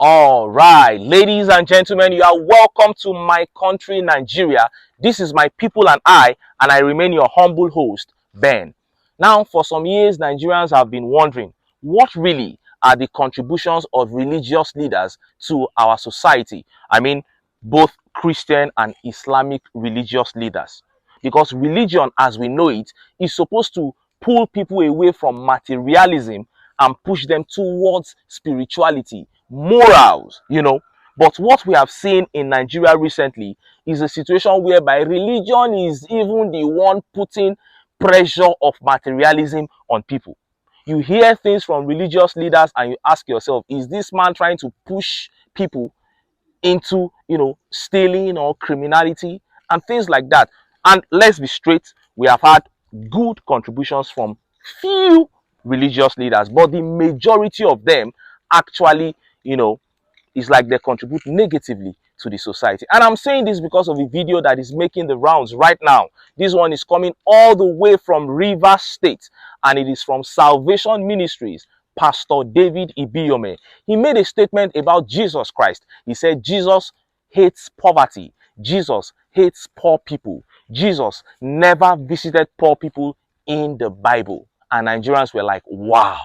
All right, ladies and gentlemen, you are welcome to my country, Nigeria. This is my people and I remain your humble host, Ben. Now, for some years, Nigerians have been wondering what really are the contributions of religious leaders to our society. I mean, both Christian and Islamic religious leaders. Because religion, as we know it, is supposed to pull people away from materialism and push them towards spirituality, morals. But what we have seen in Nigeria recently is a situation whereby religion is even the one putting pressure of materialism on people. You hear things from religious leaders and you ask yourself, is this man trying to push people into, stealing or criminality and things like that? And let's be straight, we have had good contributions from few religious leaders, but the majority of them actually, is like they contribute negatively to the society. And I'm saying this because of a video that is making the rounds right now. This one is coming all the way from Rivers State, and it is from Salvation Ministries, Pastor David Ibiyeomie. He made a statement about Jesus Christ. He said Jesus hates poverty. Jesus hates poor people. Jesus never visited poor people in the Bible. And Nigerians were like, wow.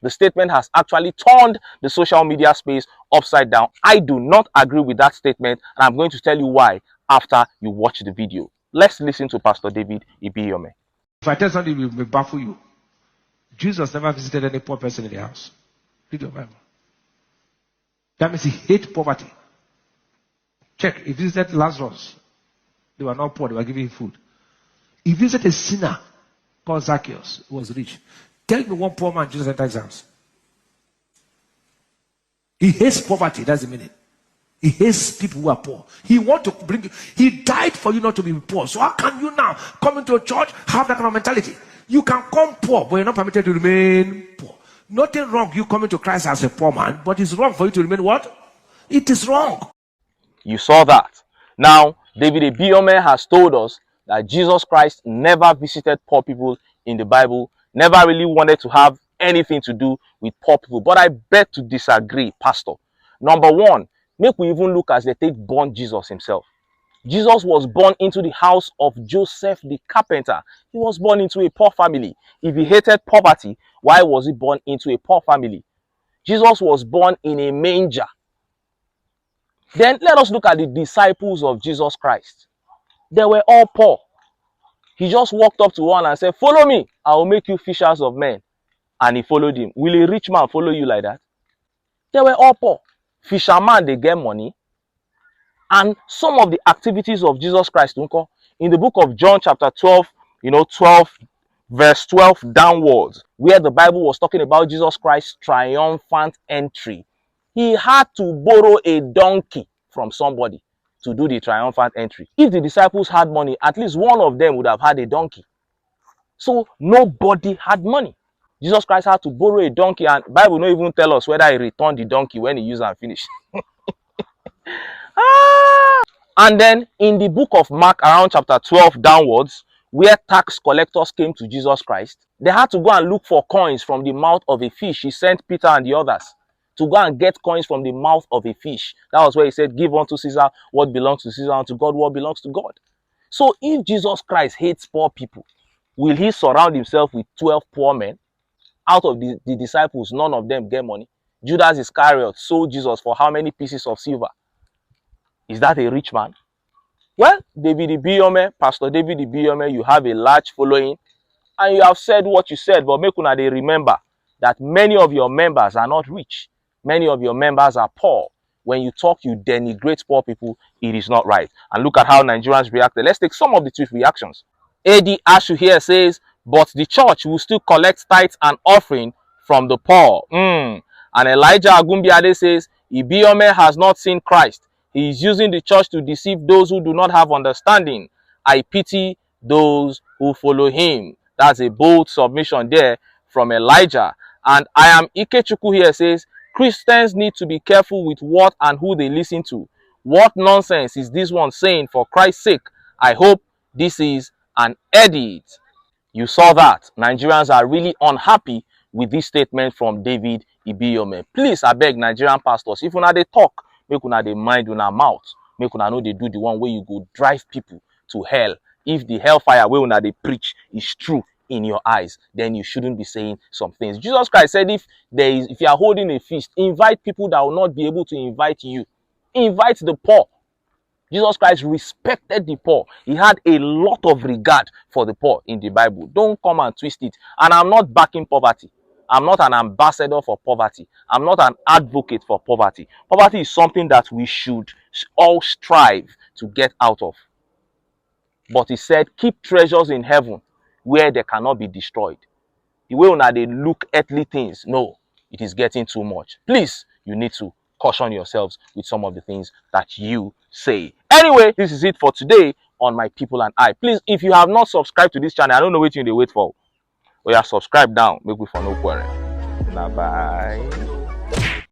The statement has actually turned the social media space upside down. I do not agree with that statement, and I'm going to tell you why after you watch the video. Let's listen to Pastor David Ibiyeomie. If I tell something, it will baffle you. Jesus never visited any poor person in the house. Read your Bible. That means he hates poverty. Check. He visited Lazarus. They were not poor, they were giving him food. He visited a sinner called Zacchaeus, who was rich. Tell me one poor man Jesus entered his house. He hates poverty, that's the meaning. He hates people who are poor. He wants to bring you. He died for you not to be poor. So how can you now come into a church, have that kind of mentality? You can come poor, but you're not permitted to remain poor. Nothing wrong you coming to Christ as a poor man, but it's wrong for you to remain what? It is wrong. You saw that. Now, David Ibiyeomie has told us that Jesus Christ never visited poor people in the Bible, never really wanted to have anything to do with poor people. But I beg to disagree, Pastor. Number one, make we even look as they take born Jesus himself. Jesus was born into the house of Joseph the carpenter. He was born into a poor family. If he hated poverty, why was he born into a poor family? Jesus was born in a manger. Then let us look at the disciples of Jesus Christ. They were all poor. He just walked up to one and said, follow me, I will make you fishers of men. And he followed him. Will a rich man follow you like that? They were all poor. Fisherman, they get money. And some of the activities of Jesus Christ, in the book of John chapter 12, 12, verse 12 downwards, where the Bible was talking about Jesus Christ's triumphant entry, he had to borrow a donkey from somebody to do the triumphant entry. If the disciples had money, at least one of them would have had a donkey. So nobody had money. Jesus Christ had to borrow a donkey, and the Bible don't even tell us whether he returned the donkey when he used and finished. And then in the book of Mark, around chapter 12 downwards, where tax collectors came to Jesus Christ, they had to go and look for coins from the mouth of a fish. He sent Peter and the others to go and get coins from the mouth of a fish. That was where he said, give unto Caesar what belongs to Caesar, and to God what belongs to God. So if Jesus Christ hates poor people, will he surround himself with 12 poor men? Out of the disciples, none of them get money. Judas Iscariot sold Jesus for how many pieces of silver? Is that a rich man? Well, David Ibiyeomie, Pastor David Ibiyeomie, you have a large following, and you have said what you said, but make una dey remember that many of your members are not rich. Many of your members are poor. When you talk, you denigrate poor people. It is not right. And look at how Nigerians reacted. Let's take some of the tweet reactions. AD Ashu here says, but the church will still collect tithes and offering from the poor. And Elijah Agumbiade says, Ibiyeomie has not seen Christ. He is using the church to deceive those who do not have understanding. I pity those who follow him. That's a bold submission there from Elijah. And I am Ikechukwu here says, Christians need to be careful with what and who they listen to. What nonsense is this one saying? For Christ's sake, I hope this is an edit. You saw that. Nigerians are really unhappy with this statement from David Ibiyeomie. Please, I beg Nigerian pastors, if una dey talk, make una dey mind una mouth. Make una no dey do the one where you go drive people to hell. If the hellfire where una dey preach is true in your eyes, then you shouldn't be saying some things. Jesus Christ said, if you are holding a feast, invite people that will not be able to invite you. Invite the poor. Jesus Christ respected the poor. He had a lot of regard for the poor in the Bible. Don't come and twist it. And I'm not backing poverty. I'm not an ambassador for poverty. I'm not an advocate for poverty. Poverty is something that we should all strive to get out of. But he said, keep treasures in heaven where they cannot be destroyed. The way una they look earthly things, no, it is getting too much. Please, you need to caution yourselves with some of the things that you say. Anyway, this is it for today on My People and I. Please, if you have not subscribed to this channel, I don't know what you need to wait for. Oh yeah, subscribe down. Make we for no quarrel. Bye bye.